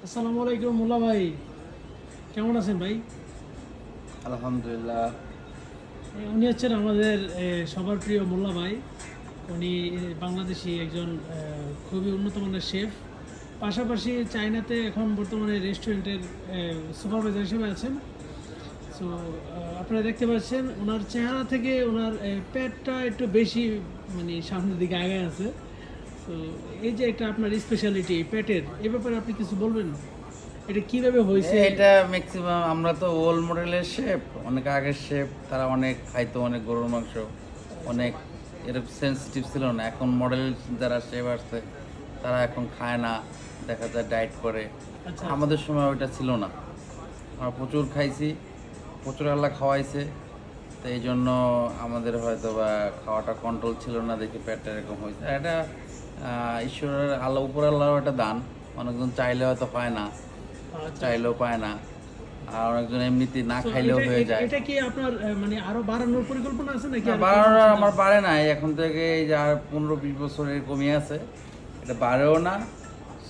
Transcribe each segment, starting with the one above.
আসসালামু আলাইকুম মোল্লা ভাই, কেমন আছেন ভাই? আলহামদুলিল্লাহ। উনি হচ্ছেন আমাদের সবার প্রিয় মোল্লা ভাই। উনি বাংলাদেশি একজন খুবই উন্নত মানের শেফ। পাশাপাশি চায়নাতে এখন বর্তমানে রেস্টুরেন্টের সুপারভাইজার হিসেবে আছেন। সো আপনারা দেখতে পাচ্ছেন ওনার চেহারা থেকে ওনার পেটটা একটু বেশি মানে সামনের দিকে আগে আছে। তো এই যে একটা আপনার স্পেশালিটি পেটের, এ ব্যাপারে আপনি কিছু বলবেন? এটা কিভাবে হয়েছে? এটা ম্যাক্সিমাম আমরা তো ওল্ড মডেলের শেফ, অনেক আগের শেফ, তারা অনেক খাইতো, অনেক গরুর মাংস, অনেক এরকম সেন্সিটিভ ছিল না। এখন মডেল যারা শেফ আসছে তারা এখন খায় না, দেখা যায় ডায়েট করে। আচ্ছা, আমাদের সময় ওইটা ছিল না, আমরা প্রচুর খাইছি, প্রচুর আল্লাহ খাওয়াইছে। তো এই জন্য আমাদের হয়তো বা খাওয়াটা কন্ট্রোল ছিল না দেখে পেটটা এরকম হয়েছে। আর এটা ঈশ্বরের আল্লাহ, উপর আল্লাহর একটা দান। অনেকজন চাইলে হয়তো পায় না, আচ্ছা। চাইলেও পায় না, আর অনেকজন এমনিতে না তো খাইলেও এটা হয়ে এটা যায়। এটা কি আপনার মানে আরো বাড়ানোর পরিকল্পনা আছে নাকি না, আরো কমানোর বাড়ানো চিন্তা আমার ভাবনা? বাড়ে নাই, এখন থেকে এই যে আর 15-20 বছরের কমে আছে, এটা বাড়েও না,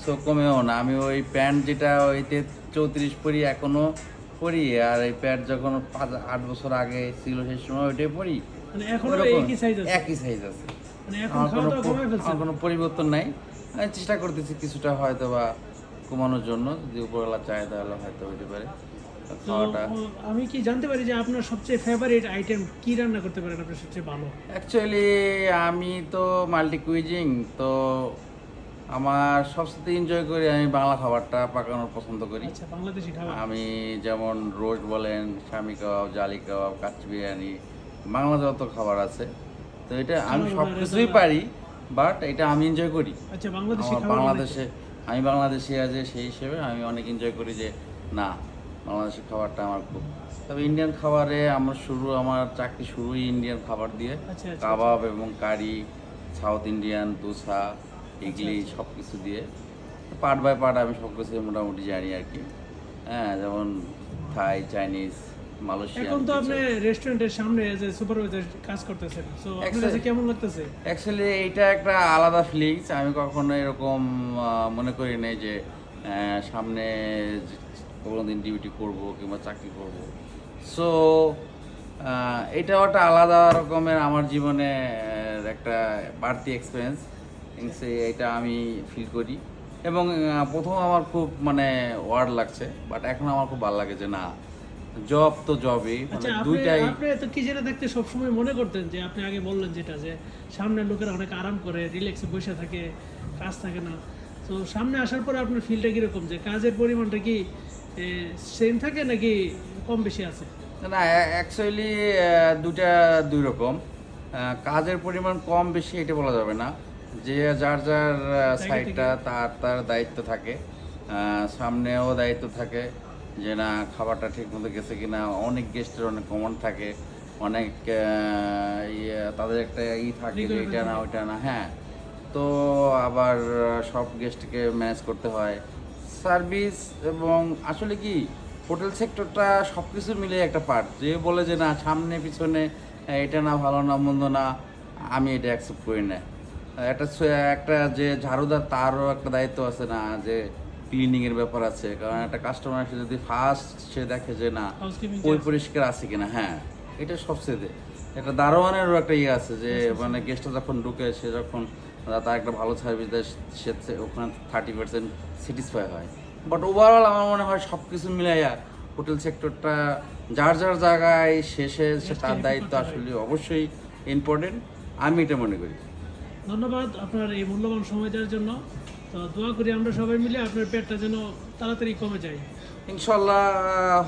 সো কমেও না। আমি ওই প্যান্ট যেটা ওইতে 34 পরি এখনো পরি, আর এই প্যান্ট যখন 5-8 বছর আগে ছিল সেই সময় ওইটাই পরি, মানে এখনো ওইরকম একই সাইজ আছে? একই সাইজ আছে। মানে এখন আমার খাওয়া কোনো দাওয়া কমায় ফেলছেন? আমার কোনো পরিবর্তন নাই। আমি চেষ্টা করতেছি কিছুটা হয়তো বা কমানোর জন্য, যদি উপরওয়ালা চায় তাহলে হয়তো হতে পারে তো খাওয়াটা। আমি কি জানতে পারি যে আপনার সবচেয়ে ফেভারিট আইটেম কি রান্না করতে পারেন আপনি সবচেয়ে ভালো? অ্যাকচুয়ালি আমি তো মাল্টি কুইজিং, তো আমার সবচেয়ে এনজয় করি আমি বাংলা খাবারটা পাকানোর পছন্দ করি। আচ্ছা, বাংলাদেশি খাবার। আমি যেমন রোস্ট বলেন, স্বামী কাবাব, জালি কাবাব, কাচ্চি বিরিয়ানি, বাংলা যত খাবার আছে, তো এটা আমি কালাভুনা, সব কিছুই রেজালা। পারি, বাট এটা আমি এনজয় করি। আচ্ছা, বাংলাদেশি আমার খাবার বাংলাদেশে, আমি বাংলাদেশি আছে সেই হিসেবে আমি অনেক এনজয় করি যে না, বাংলাদেশি খাবারটা আমার খুব। তবে ইন্ডিয়ান খাবারে আমার চাকরি শুরুই ইন্ডিয়ান খাবার দিয়ে, আচ্ছা, আচ্ছা, কাবাব এবং কারি, সাউথ ইন্ডিয়ান দোসা, ইডলি, আচ্ছা। সব কিছু দিয়ে পার্ট বাই পার্ট আমি সব কিছু মোটামুটি জানি আর কি। হ্যাঁ, যেমন থাই, চাইনিজ, মালয়েশিয়ান এখন তো কিছু। আপনি রেস্টুরেন্টের সামনে যে সুপারভাইজার কাজ করতেছেন, সো আপনার কাছে কেমন লাগতেছে? অ্যাকচুয়ালি এইটা একটা আলাদা ফিলিংস। আমি কখনো এরকম মনে করি নাই যে সামনে কোনো দিন ডিউটি করবো কিংবা চাকরি করব। সো এটাও একটা আলাদা রকমের আমার জীবনে একটা বাড়তি এক্সপিরিয়েন্স, এটা আমি ফিল করি। এবং প্রথম আমার খুব মানে ওয়ার্ড লাগছে, বাট এখন আমার খুব ভালো লাগে যে না, জব তো জবই, মানে আচ্ছা, আপনি দুইটাই। আপনি তো কি যেটা দেখতে সবসময় মনে করতেন যে আপনি আগে বললেন যেটা যে সামনের লোকেরা অনেক আরাম করে রিল্যাক্সে বসে থাকে, কাজ থাকে না। তো সামনে আসার পরে আপনার ফিলটা কিরকম, যে কাজের পরিমাণটা কি সেম থাকে নাকি কম বেশি আছে? না, অ্যাকচুয়ালি দুটা দুই রকম। কাজের পরিমাণ কম বেশি এটা বলা যাবে না, যে যার যার জায়গা থেকে। সাইডটা তার তার দায়িত্ব থাকে। সামনেও দায়িত্ব থাকে যে না, খাবারটা ঠিক মতো গেছে কিনা। অনেক গেস্টের অনেক কমন থাকে, অনেক তাদের একটা থাকে যে এটা না ওইটা না, হ্যাঁ। তো আবার সব গেস্টকে ম্যানেজ করতে হয়, সার্ভিস। এবং আসলে কি, হোটেল সেক্টরটা সব কিছু মিলে একটা পার্ট। যে বলে যে না, সামনে পিছনে এটা না, ভালো না, মন্দ না, আমি এটা অ্যাকসেপ্ট করি না। একটা যে ঝাড়ুদার, তারও একটা দায়িত্ব আছে না, যে ক্লিনিংয়ের ব্যাপার আছে। কারণ একটা কাস্টমার এসে যদি ফার্স্ট সে দেখে যে না, হাউসকিপিং পরিষ্কার আছে কিনা, হ্যাঁ, এটা সবচেয়ে। একটা দারোয়ানেরও একটা ইয়ে আছে যে মানে গেস্টটা যখন ঢুকে, সে যখন তার একটা ভালো সার্ভিস দেয়, সে ওখানে 30% স্যাটিসফাই হয়। বাট ওভারঅল আমার মনে হয় সব কিছু মিলাইয়া হোটেল সেক্টরটা যার যার জায়গায় শেষে সে তার দায়িত্ব আসলে অবশ্যই ইম্পর্টেন্ট, আমি এটা মনে করি। ধন্যবাদ আপনার এই মূল্যবান সময় দেওয়ার জন্য। তো দোয়া করি আমরা সবাই মিলে আপনার পেটটা যেন তাড়াতাড়ি কমে যায়। ইনশাল্লাহ,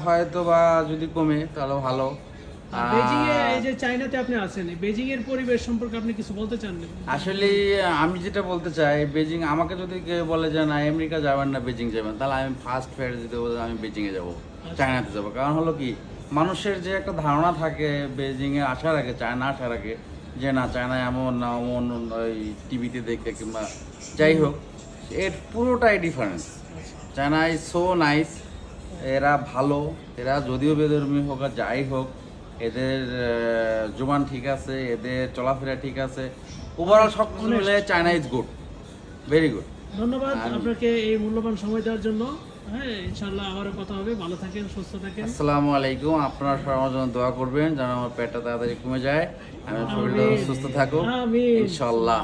হয়তো বা যদি কমে তাহলে ভালো। আর বেজিং এ, আর এই যে চায়নাতে আপনি আছেন, এই বেজিং এর পরিবেশ সম্পর্কে আপনি কিছু বলতে চান? আসলে আমি যেটা বলতে চাই, বেজিং, আমাকে যদি কেউ বলে যে না আমেরিকা যাবেন না বেজিং যাবেন, তাহলে আমি ফার্স্ট ফেয়ার দিতে বলতে আমি বেজিংয়ে যাবো, চায়নাতে যাবো। কারণ হলো কি, মানুষের যে একটা ধারণা থাকে বেজিংয়ে আসার আগে, চায়না আসার আগে, যে না চায়না এমন না অমন, ওই টিভিতে দেখে কিংবা যাই হোক, এর পুরোটাই difference. China is so nice, এরা ভালো, এরা যদিও বেধর্মী হোক আর যাই হোক, এদের জুবান ঠিক আছে, এদের চলাফেরা ঠিক আছে, ওভারঅল সব কিছু মিলে China is good, very good. ধন্যবাদ আপনাকে এই মূল্যবান সময় দেওয়ার জন্য। হ্যাঁ, ইনশাল্লাহ আবারও কথা হবে। ভালো থাকেন, সুস্থ থাকেন। আসসালামু আলাইকুম। আপনারা সবার আমার জন্য দোয়া করবেন যেন আমার পেটটা তাড়াতাড়ি কমে যায়, আমি শরীরটা সুস্থ থাকুক আমিন। ইনশাল্লাহ।